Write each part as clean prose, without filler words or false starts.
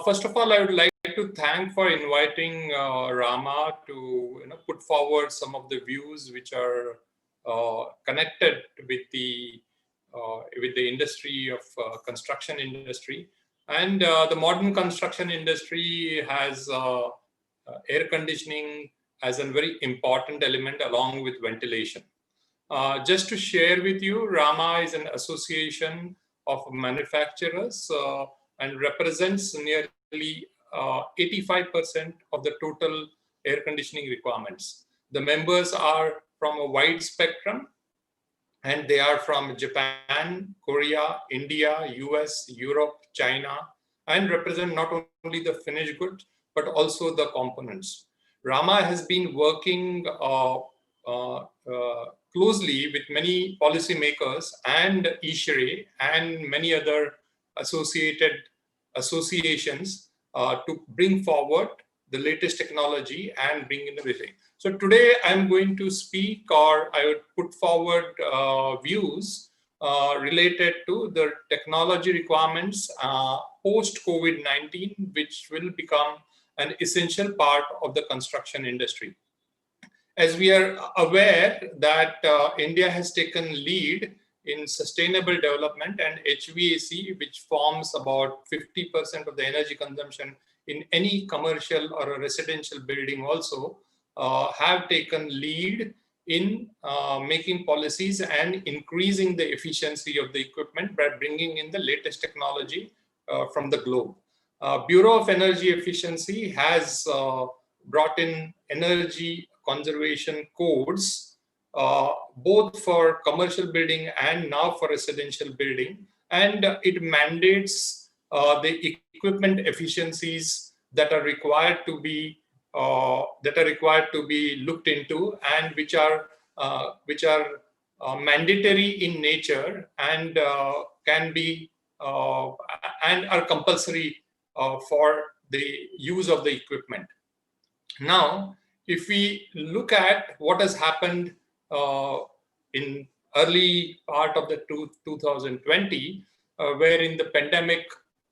First of all, I would like to thank for inviting Rama to put forward some of the views which are connected with the industry of construction industry. And the modern construction industry has air conditioning as a very important element along with ventilation. Just to share with you, Rama is an association of manufacturers and represents nearly 85% of the total air conditioning requirements. The members are from a wide spectrum, and they are from Japan, Korea, India, US, Europe, China, and represent not only the finished goods, but also the components. Rama has been working closely with many policymakers and ISHRE and many other associated associations to bring forward the latest technology and bring in everything. So today I'm going to speak, or I would put forward views related to the technology requirements post COVID-19, which will become an essential part of the construction industry. As we are aware that India has taken lead in sustainable development, and HVAC, which forms about 50% of the energy consumption in any commercial or a residential building also, have taken lead in making policies and increasing the efficiency of the equipment by bringing in the latest technology from the globe. Bureau of Energy Efficiency has brought in energy conservation codes, both for commercial building and now for residential building, and it mandates the equipment efficiencies that are required to be looked into, and which are mandatory in nature and can be and are compulsory for the use of the equipment. Now, if we look at what has happened in early part of the 2020, wherein the pandemic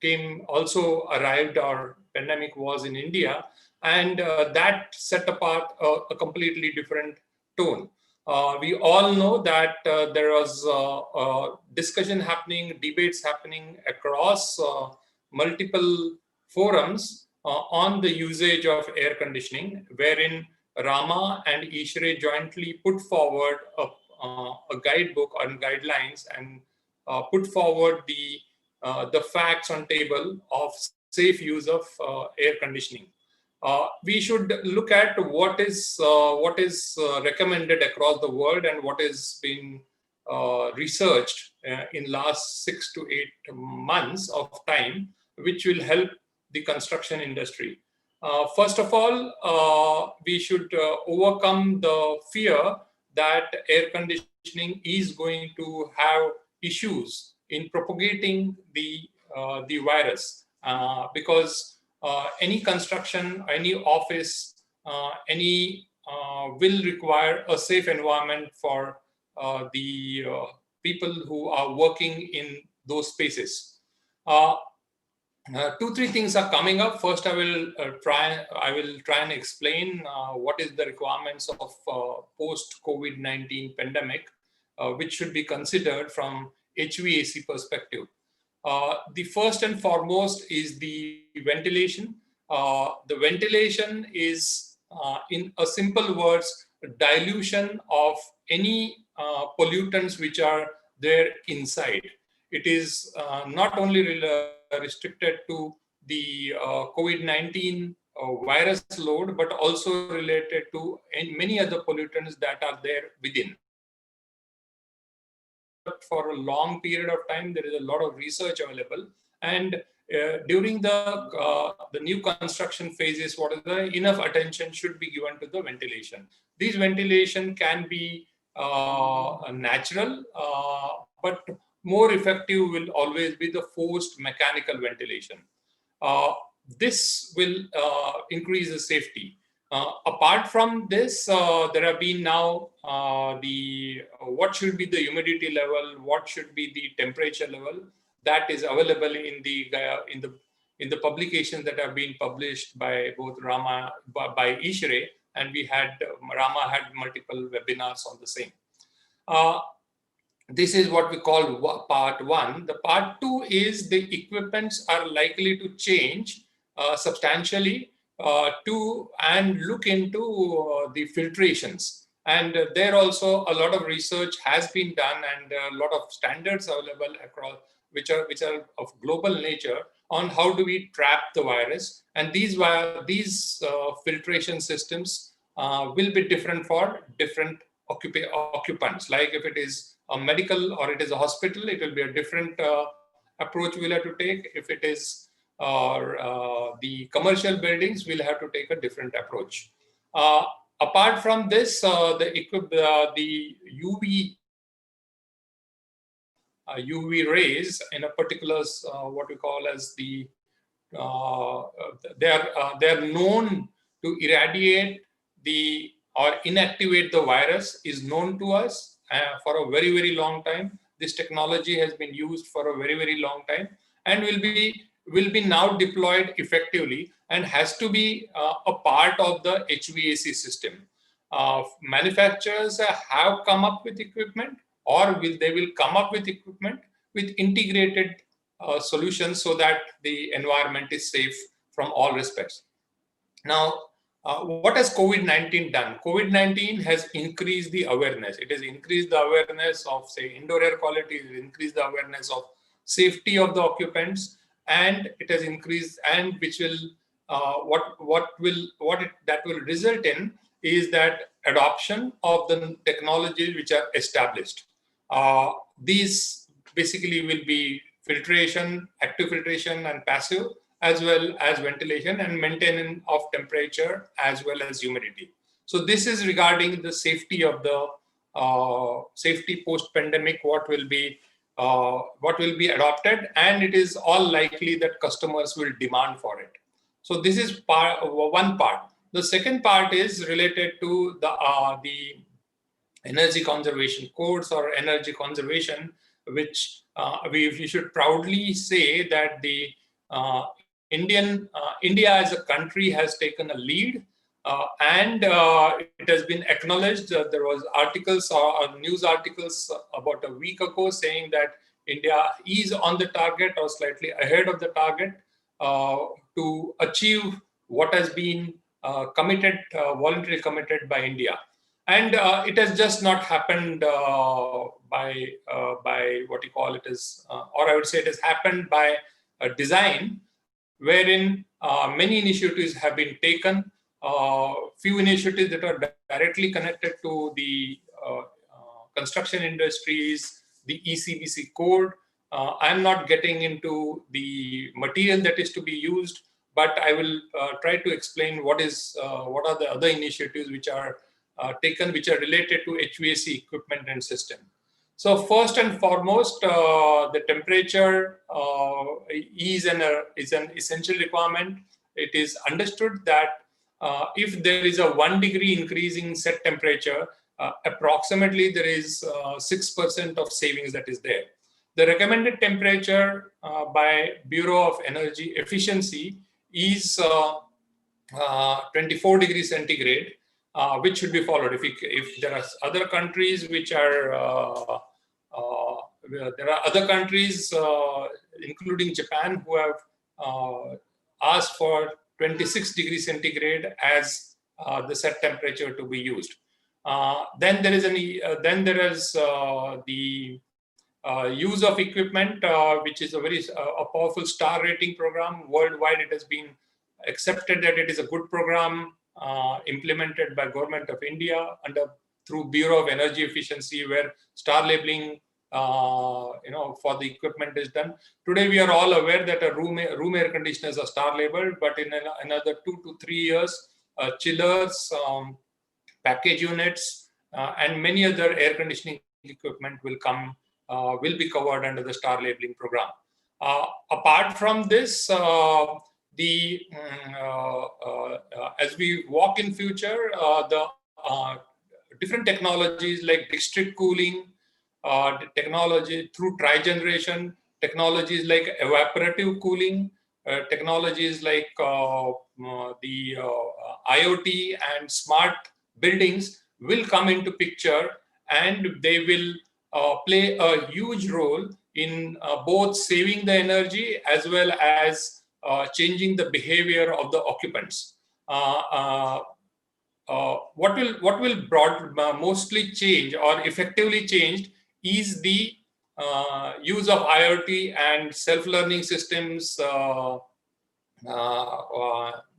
arrived, or pandemic was in India, and that set apart a completely different tone. We all know that there was discussion happening, debates happening across multiple forums on the usage of air conditioning, wherein Rama and ISHRE jointly put forward a guidebook on guidelines and put forward the facts on table of safe use of air conditioning. We should look at what is recommended across the world and what has been researched in last 6 to 8 months of time, which will help the construction industry. First of all, we should overcome the fear that air conditioning is going to have issues in propagating the virus, because any construction, any office, any will require a safe environment for the people who are working in those spaces. 2-3 things are coming up. First, I will try and explain what is the requirements of post COVID-19 pandemic, which should be considered from HVAC perspective. The first and foremost is the ventilation. The ventilation is, in a simple words, dilution of any pollutants which are there inside. It is not only restricted to the COVID-19 virus load, but also related to many other pollutants that are there within. For a long period of time, there is a lot of research available, and during the new construction phases, enough attention should be given to the ventilation. This ventilation can be natural, but more effective will always be the forced mechanical ventilation. This will increase the safety. Apart from this, there have been now what should be the humidity level, what should be the temperature level that is available in the in the publications that have been published by both Rama, by Ishre, and Rama had multiple webinars on the same. This is what we call part one. The part two is the equipments are likely to change substantially and look into the filtrations. And there also a lot of research has been done, and a lot of standards available across, which are of global nature, on how do we trap the virus. And these filtration systems will be different for different occupants. Like if it is a medical or it is a hospital, it will be a different approach we'll have to take. If it is the commercial buildings, we'll have to take a different approach. Apart from this, the UV rays in a particular what we call as the they are known to irradiate or inactivate the virus, is known to us for a very, very long time. This technology has been used for a very, very long time, and will be now deployed effectively, and has to be a part of the HVAC system. Manufacturers have come up with equipment, or they will come up with equipment with integrated solutions, so that the environment is safe from all respects. Now, what has COVID-19 done? COVID-19 has increased the awareness. It has increased the awareness of, say, indoor air quality. It has increased the awareness of safety of the occupants, and it has increased, and which will that will result in is that adoption of the technologies which are established. These basically will be filtration, active filtration, and passive, as well as ventilation and maintenance of temperature, as well as humidity. So this is regarding the safety of the safety post-pandemic, what will be adopted, and it is all likely that customers will demand for it. So this is one part. The second part is related to the energy conservation codes or energy conservation, which we should proudly say that the India as a country has taken a lead, and it has been acknowledged. There was articles or news articles about a week ago saying that India is on the target or slightly ahead of the target to achieve what has been voluntarily committed by India. And it has just not happened by what you call it is, or I would say it has happened by design, wherein many initiatives have been taken. Few initiatives that are directly connected to the construction industries, the ECBC code. I'm not getting into the material that is to be used, but I will try to explain what are the other initiatives which are taken, which are related to HVAC equipment and system. So first and foremost, the temperature is an essential requirement. It is understood that if there is a 1 degree increase in set temperature, approximately there is 6% of savings that is there. The recommended temperature by Bureau of Energy Efficiency is 24 degrees centigrade, which should be followed. If there are other countries which are there are other countries, including Japan, who have asked for 26 degrees centigrade as the set temperature to be used. Then there is the use of equipment, which is a powerful star rating program. Worldwide, it has been accepted that it is a good program implemented by Government of India through Bureau of Energy Efficiency, where star labeling for the equipment is done. Today, we are all aware that a room air conditioners are star labeled, but in another 2 to 3 years, chillers, package units, and many other air conditioning equipment will be covered under the star labeling program. Apart from this, as we walk in future, the different technologies like district cooling, technology through trigeneration, technologies like evaporative cooling, technologies like the IoT and smart buildings will come into picture, and they will play a huge role in both saving the energy as well as changing the behavior of the occupants. What will mostly change or effectively changed is the use of IoT and self-learning systems,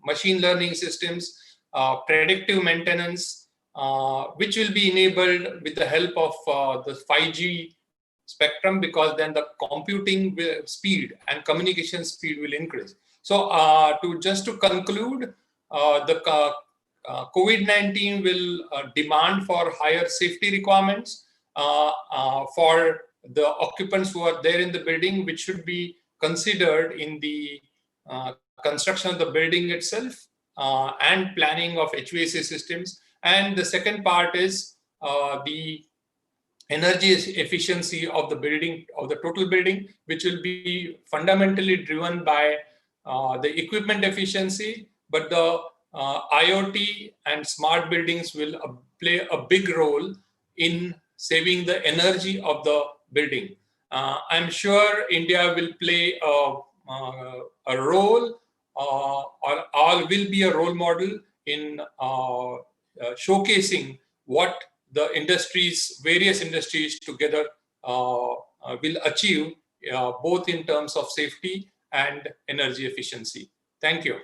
machine learning systems, predictive maintenance, which will be enabled with the help of the 5G spectrum, because then the computing speed and communication speed will increase. So to conclude, the COVID-19 will demand for higher safety requirements for the occupants who are there in the building, which should be considered in the construction of the building itself and planning of HVAC systems. And the second part is the energy efficiency of the building, of the total building, which will be fundamentally driven by the equipment efficiency, but the IoT and smart buildings will play a big role in saving the energy of the building. I'm sure India will play a role or will be a role model in showcasing what the industries, various industries together will achieve both in terms of safety and energy efficiency. Thank you.